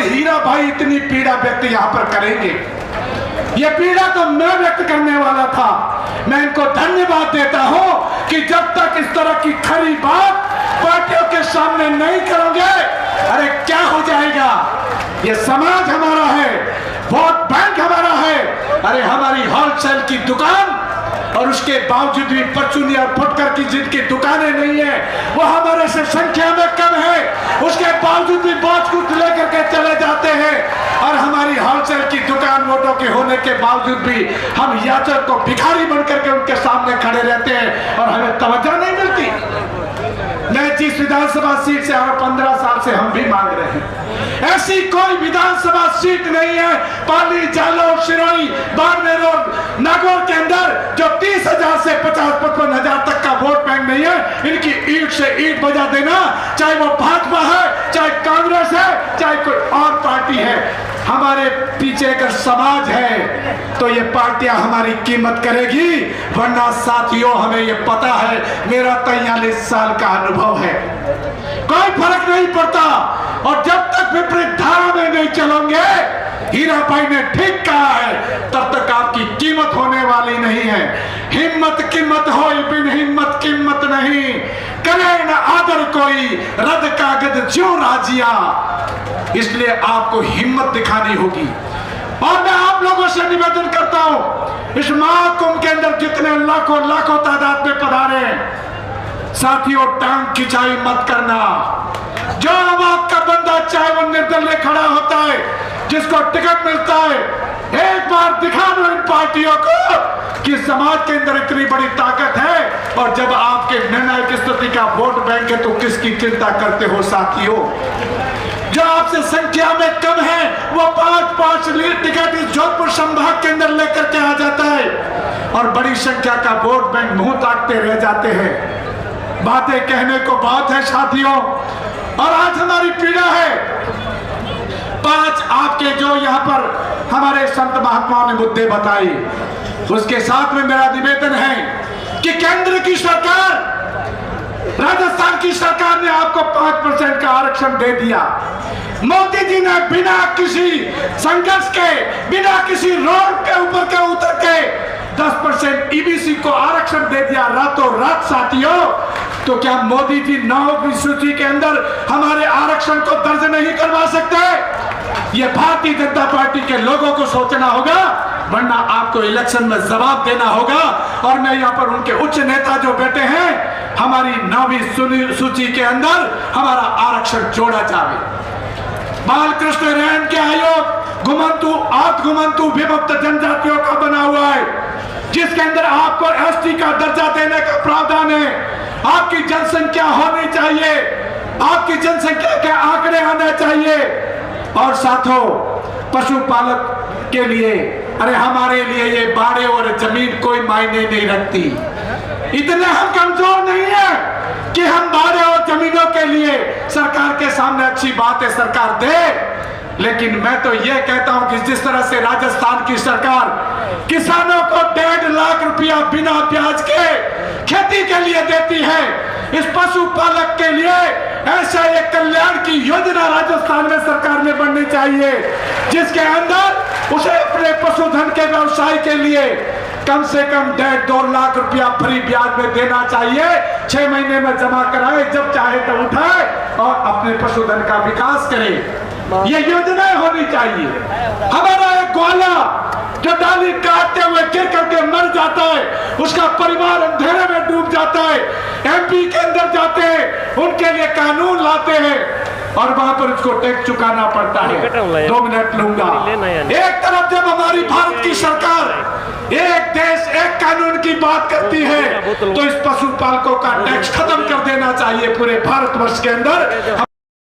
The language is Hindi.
हीरा भाई इतनी पीड़ा व्यक्त यहाँ पर करेंगे। ये पीड़ा तो मैं व्यक्त करने वाला था। मैं इनको धन्यवाद देता हूँ कि जब तक इस तरह की खरी बात पार्टियों के सामने नहीं करोगे, अरे क्या हो जाएगा। ये समाज हमारा है, वोट बैंक हमारा है। अरे हमारी होलसेल की दुकान और उसके बावजूद भी परचूनी और फुटकर की जिनकी दुकानें नहीं है वो हमारे से संख्या में कम है, उसके बावजूद भी बहुत कुछ लेकर के चले जाते हैं। और हमारी होलसेल की दुकान वोटों के होने के बावजूद भी हम याचक को भिखारी बनकर के उनके सामने खड़े रहते हैं और हमें तवज्जो नहीं मिलती। मैं जिस विधानसभा सीट से 15 साल से हम भी मांग रहे हैं, ऐसी कोई विधानसभा सीट नहीं है पाली, जालौर, सिरोही, बाड़मेर और नागौर के अंदर जो 30,000 से 50-55,000 तक का वोट बैंक नहीं है। इनकी ईंट से ईंट बजा देना, चाहे वो भाजपा है, चाहे कांग्रेस है, चाहे कोई और पार्टी है। हमारे पीछे अगर समाज है तो ये पार्टियां हमारी कीमत करेगी, वरना साथियों हमें ये पता है, मेरा 43 साल का अनुभव है, कोई फर्क नहीं पड़ता। और जब तक विपरीत धारा में नहीं चलोगे, हीरा भाई ने ठीक कहा है, तब तक आपकी कीमत होने वाली नहीं है। हिम्मत कीमत हो, बिन हिम्मत कीमत नहीं, करे न आदर कोई, रद कागज ज्यों राजिया। इसलिए आपको हिम्मत दिखानी होगी। और मैं आप लोगों से निवेदन करता हूं, इस महाकुंभ के अंदर जितने लाखों लाखों तादाद में पधारे हैं, साथियों टांग खिंचाई मत करना। जो आवाज का बंदा चाहे वो निर्दलीय खड़ा होता है, जिसको टिकट मिलता है, एक बार दिखा दो इन पार्टियों को कि समाज के अंदर इतनी बड़ी ताकत है। और जब आपके निर्णायक स्थिति का वोट बैंक है तो किसकी चिंता करते हो साथियों। जो आपसे संख्या में कम है वो 5-5 टिकट इस जोधपुर संभाग के अंदर लेकर के आ जाता है और बड़ी संख्या का वोट बैंक मुंह ताकते रह जाते हैं। बातें कहने को बहुत है साथियों, और आज हमारी पीड़ा है। 5 आपके जो यहाँ पर हमारे संत महात्माओं ने मुद्दे बताए, उसके साथ में मेरा निवेदन है कि केंद्र की सरकार, राजस्थान की सरकार ने आपको 5% का आरक्षण दे दिया। मोदी जी ने बिना किसी संघर्ष के, बिना किसी रोड के ऊपर के उतर के 10% ईबीसी को आरक्षण दे दिया रातों रात साथियों। तो क्या मोदी जी 9वीं सूची के अंदर हमारे आरक्षण को दर्ज नहीं करवा सकते? ये भारतीय जनता पार्टी के लोगों को सोचना होगा, वरना आपको इलेक्शन में जवाब देना होगा। और मैं यहाँ पर उनके उच्च नेता जो बैठे हैं, हमारी 9वीं सूची के अंदर हमारा आरक्षण जोड़ा जाए। बालकृष्ण रेण के आयोग घुमंतु घुमंतु विभक्त जनजातियों का बना हुआ है, जिसके अंदर आपको एसटी का दर्जा देने का प्रावधान है। आपकी जनसंख्या होनी चाहिए, आपकी जनसंख्या के आंकड़े आने चाहिए। और साथों पशुपालक के लिए, अरे हमारे लिए ये बाड़े और जमीन कोई मायने नहीं रखती। इतने हम कमजोर नहीं है कि हम बाड़े और जमीनों के लिए सरकार के सामने अच्छी बात है सरकार दे। लेकिन मैं तो ये कहता हूं कि जिस तरह से राजस्थान की सरकार किसानों को 1.5 लाख रुपया बिना ब्याज के खेती के लिए देती है, इस पशुपालक के लिए ऐसा एक कल्याण की योजना राजस्थान में सरकार में बननी चाहिए, जिसके अंदर उसे अपने पशुधन के व्यवसाय के लिए कम से कम 1.5-2 लाख रुपया फ्री ब्याज में देना चाहिए। 6 महीने में जमा कराए, जब चाहे तो उठाए और अपने पशुधन का विकास करे। ये योजनाएं होनी चाहिए। हमारा एक ग्वाला जो डाली काटते हुए गिर करके मर जाता है, उसका परिवार अंधेरे में डूब जाता है, एमपी के अंदर जाते हैं, उनके लिए कानून लाते हैं और वहां पर उसको टैक्स चुकाना पड़ता है। 2 मिनट लूंगा। एक तरफ जब हमारी भारत की सरकार एक देश एक कानून की बात करती है, तो इस पशुपालकों का टैक्स खत्म कर देना चाहिए पूरे भारतवर्ष के अंदर।